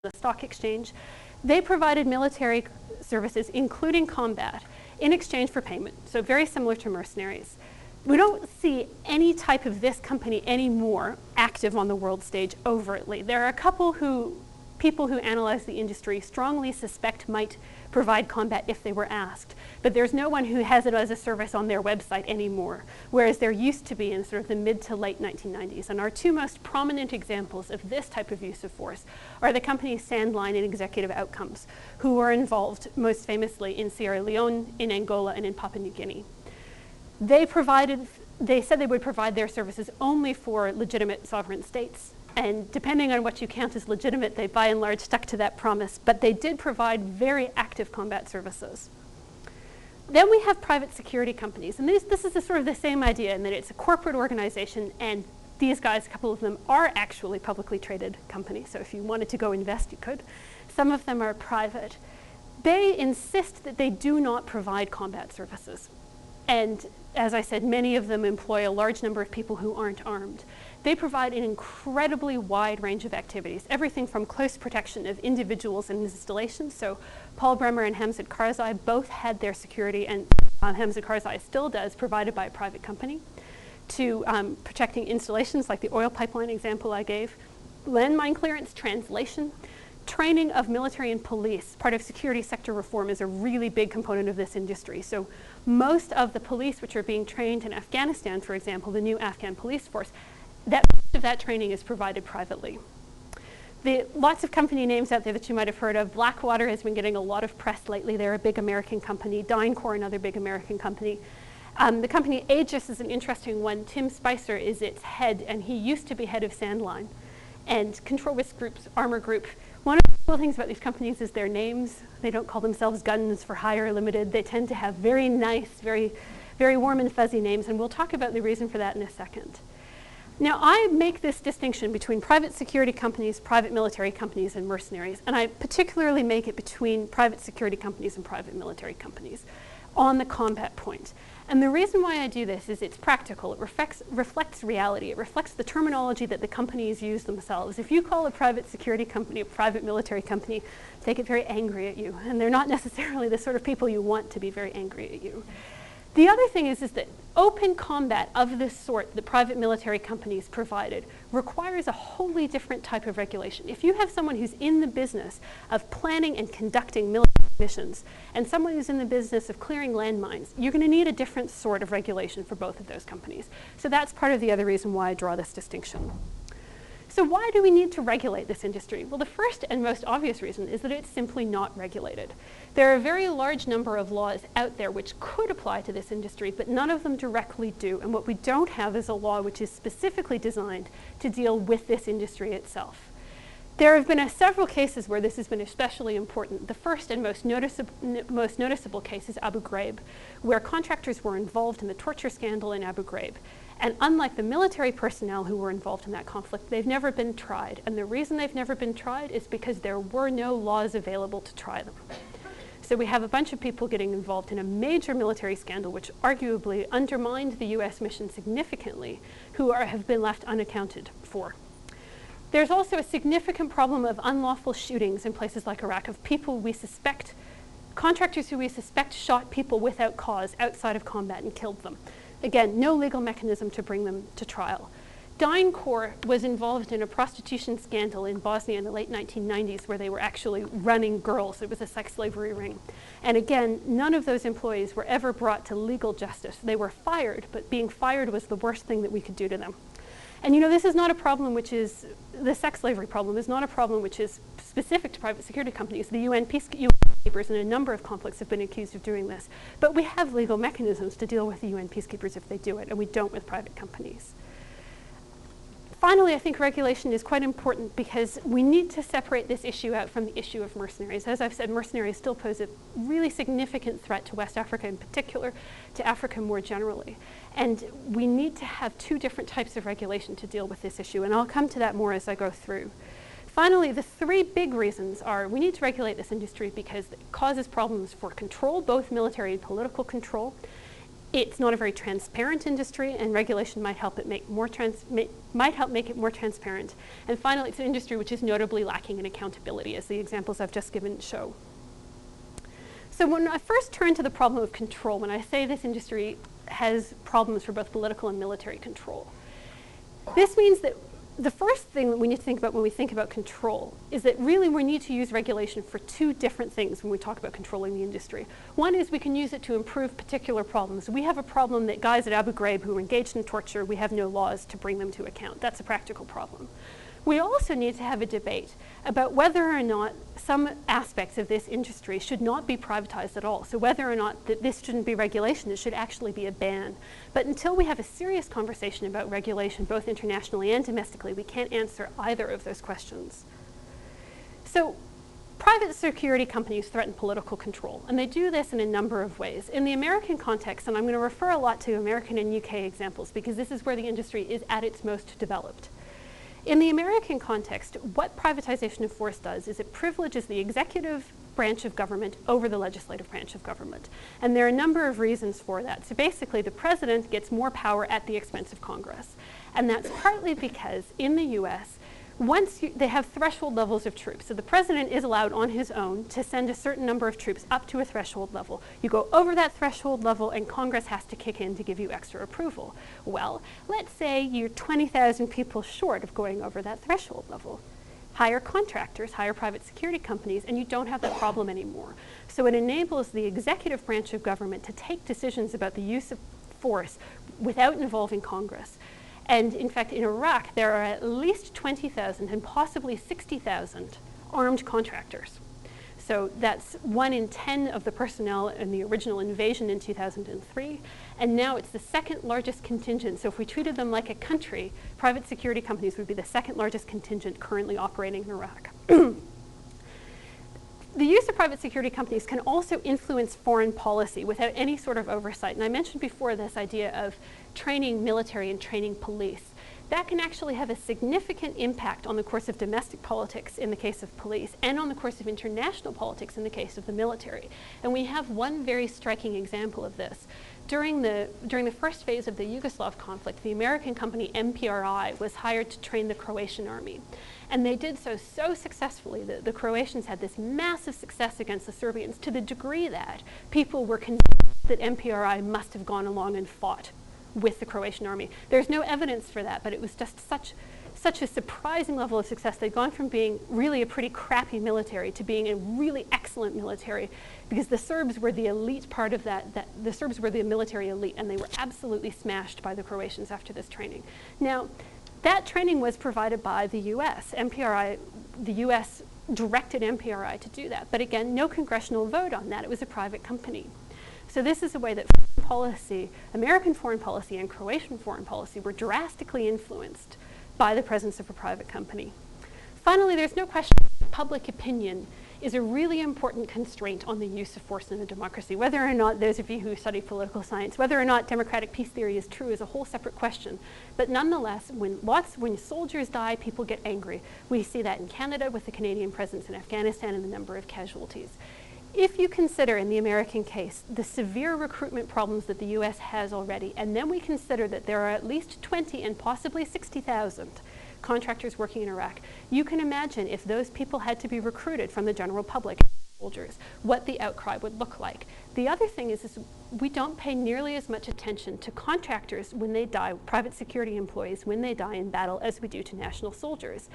the stock exchange. They provided military services, including combat, in exchange for payment, so very similar to mercenaries. We don't see any type of this company anymore active on the world stage overtly. There are a couple people who analyze the industry strongly suspect might provide combat if they were asked, but there's no one who has it as a service on their website anymore, whereas there used to be in sort of the mid to late 1990s. And our two most prominent examples of this type of use of force are the companies Sandline and Executive Outcomes, who were involved most famously in Sierra Leone, in Angola, and in Papua New Guinea. They said they would provide their services only for legitimate sovereign states. And depending on what you count as legitimate, they by and large stuck to that promise. But they did provide very active combat services. Then we have private security companies. And this is sort of the same idea in that it's a corporate organization. And these guys, a couple of them, are actually publicly traded companies. So if you wanted to go invest, you could. Some of them are private. They insist that they do not provide combat services. And as I said, many of them employ a large number of people who aren't armed. They provide an incredibly wide range of activities, everything from close protection of individuals and installations. So Paul Bremer and Hamzat Karzai both had their security, and Hamzat Karzai still does, provided by a private company, to protecting installations like the oil pipeline example I gave, landmine clearance, translation, training of military and police. Part of security sector reform is a really big component of this industry. So most of the police which are being trained in Afghanistan, for example, the new Afghan police force, most of that training is provided privately. Lots of company names out there that you might have heard of. Blackwater has been getting a lot of press lately. They're a big American company. DynCorp, another big American company. The company Aegis is an interesting one. Tim Spicer is its head, and he used to be head of Sandline. And Control Risk Group's Armor Group. One of the cool things about these companies is their names. They don't call themselves Guns for Hire Limited. They tend to have very nice, very warm and fuzzy names, and we'll talk about the reason for that in a second. Now, I make this distinction between private security companies, private military companies, and mercenaries, and I particularly make it between private security companies and private military companies on the combat point. And the reason why I do this is it's practical. It reflects reality. It reflects the terminology that the companies use themselves. If you call a private security company a private military company, they get very angry at you, and they're not necessarily the sort of people you want to be very angry at you. The other thing is that open combat of this sort that private military companies provided requires a wholly different type of regulation. If you have someone who's in the business of planning and conducting military missions and someone who's in the business of clearing landmines, you're going to need a different sort of regulation for both of those companies. So that's part of the other reason why I draw this distinction. So why do we need to regulate this industry? Well, the first and most obvious reason is that it's simply not regulated. There are a very large number of laws out there which could apply to this industry, but none of them directly do. And what we don't have is a law which is specifically designed to deal with this industry itself. There have been several cases where this has been especially important. The first and most noticeable case is Abu Ghraib, where contractors were involved in the torture scandal in Abu Ghraib. And unlike the military personnel who were involved in that conflict, they've never been tried. And the reason they've never been tried is because there were no laws available to try them. So we have a bunch of people getting involved in a major military scandal which arguably undermined the US mission significantly, who have been left unaccounted for. There's also a significant problem of unlawful shootings in places like Iraq of people we suspect, contractors who we suspect shot people without cause outside of combat and killed them. Again, no legal mechanism to bring them to trial. DynCorp was involved in a prostitution scandal in Bosnia in the late 1990s where they were actually running girls. It was a sex slavery ring. And again, none of those employees were ever brought to legal justice. They were fired, but being fired was the worst thing that we could do to them. And you know, this is not a problem which is, the sex slavery problem is not a problem which is specific to private security companies. The UN peacekeepers in a number of conflicts have been accused of doing this. But we have legal mechanisms to deal with the UN peacekeepers if they do it, and we don't with private companies. Finally, I think regulation is quite important because we need to separate this issue out from the issue of mercenaries. As I've said, mercenaries still pose a really significant threat to West Africa in particular, to Africa more generally. And we need to have two different types of regulation to deal with this issue, and I'll come to that more as I go through. Finally, the three big reasons are we need to regulate this industry because it causes problems for control, both military and political control. It's not a very transparent industry, and regulation might help it make it more transparent. And finally, it's an industry which is notably lacking in accountability, as the examples I've just given show. So when I first turn to the problem of control, when I say this industry has problems for both political and military control, this means that the first thing that we need to think about when we think about control is that really we need to use regulation for two different things when we talk about controlling the industry. One is we can use it to improve particular problems. We have a problem that guys at Abu Ghraib who are engaged in torture, we have no laws to bring them to account. That's a practical problem. We also need to have a debate about whether or not some aspects of this industry should not be privatized at all. So whether or not this shouldn't be regulation, it should actually be a ban. But until we have a serious conversation about regulation, both internationally and domestically, we can't answer either of those questions. So private security companies threaten political control, and they do this in a number of ways. In the American context, and I'm going to refer a lot to American and UK examples because this is where the industry is at its most developed. In the American context, what privatization of force does is it privileges the executive branch of government over the legislative branch of government. And there are a number of reasons for that. So basically, the president gets more power at the expense of Congress. And that's partly because in the US, they have threshold levels of troops. So the president is allowed on his own to send a certain number of troops up to a threshold level. You go over that threshold level and Congress has to kick in to give you extra approval. Well, let's say you're 20,000 people short of going over that threshold level. Hire contractors, hire private security companies, and you don't have that problem anymore. So it enables the executive branch of government to take decisions about the use of force without involving Congress. And in fact, in Iraq, there are at least 20,000 and possibly 60,000 armed contractors. So that's 1 in 10 of the personnel in the original invasion in 2003. And now it's the second largest contingent. So if we treated them like a country, private security companies would be the second largest contingent currently operating in Iraq. The use of private security companies can also influence foreign policy without any sort of oversight. And I mentioned before this idea of training military and training police. That can actually have a significant impact on the course of domestic politics in the case of police and on the course of international politics in the case of the military. And we have one very striking example of this. During the first phase of the Yugoslav conflict, the American company MPRI was hired to train the Croatian army. And they did so successfully that the Croatians had this massive success against the Serbians to the degree that people were convinced that MPRI must have gone along and fought with the Croatian army. There's no evidence for that, but it was just such a surprising level of success. They'd gone from being really a pretty crappy military to being a really excellent military because the Serbs were the elite part of the Serbs were the military elite, and they were absolutely smashed by the Croatians after this training. Now, that training was provided by the US. The US directed MPRI to do that. But again, no congressional vote on that. It was a private company. So this is a way that foreign policy, American foreign policy and Croatian foreign policy were drastically influenced by the presence of a private company. Finally, there's no question that public opinion is a really important constraint on the use of force in a democracy. Whether or not those of you who study political science, whether or not democratic peace theory is true is a whole separate question. But nonetheless, when soldiers die, people get angry. We see that in Canada with the Canadian presence in Afghanistan and the number of casualties. If you consider, in the American case, the severe recruitment problems that the US has already, and then we consider that there are at least 20 and possibly 60,000 contractors working in Iraq, you can imagine if those people had to be recruited from the general public, soldiers, what the outcry would look like. The other thing is we don't pay nearly as much attention to contractors when they die, private security employees when they die in battle, as we do to national soldiers.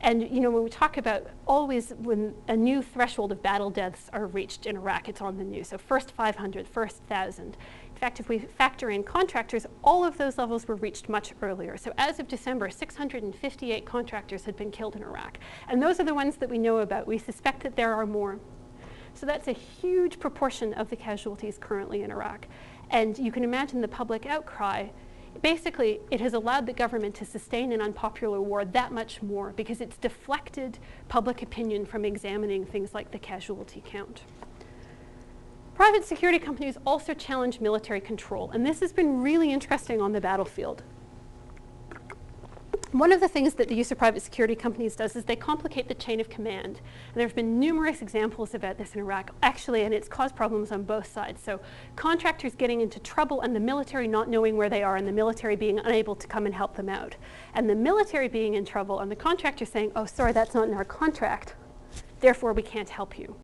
And you know, when we talk about always when a new threshold of battle deaths are reached in Iraq, it's on the news. So first 500, first 1,000. In fact, if we factor in contractors, all of those levels were reached much earlier. So as of December, 658 contractors had been killed in Iraq. And those are the ones that we know about. We suspect that there are more. So that's a huge proportion of the casualties currently in Iraq. And you can imagine the public outcry. Basically, it has allowed the government to sustain an unpopular war that much more because it's deflected public opinion from examining things like the casualty count. Private security companies also challenge military control, and this has been really interesting on the battlefield. One of the things that the use of private security companies does is they complicate the chain of command. And there have been numerous examples about this in Iraq, actually, and it's caused problems on both sides. So contractors getting into trouble and the military not knowing where they are and the military being unable to come and help them out. And the military being in trouble and the contractor saying, oh, sorry, that's not in our contract, therefore we can't help you.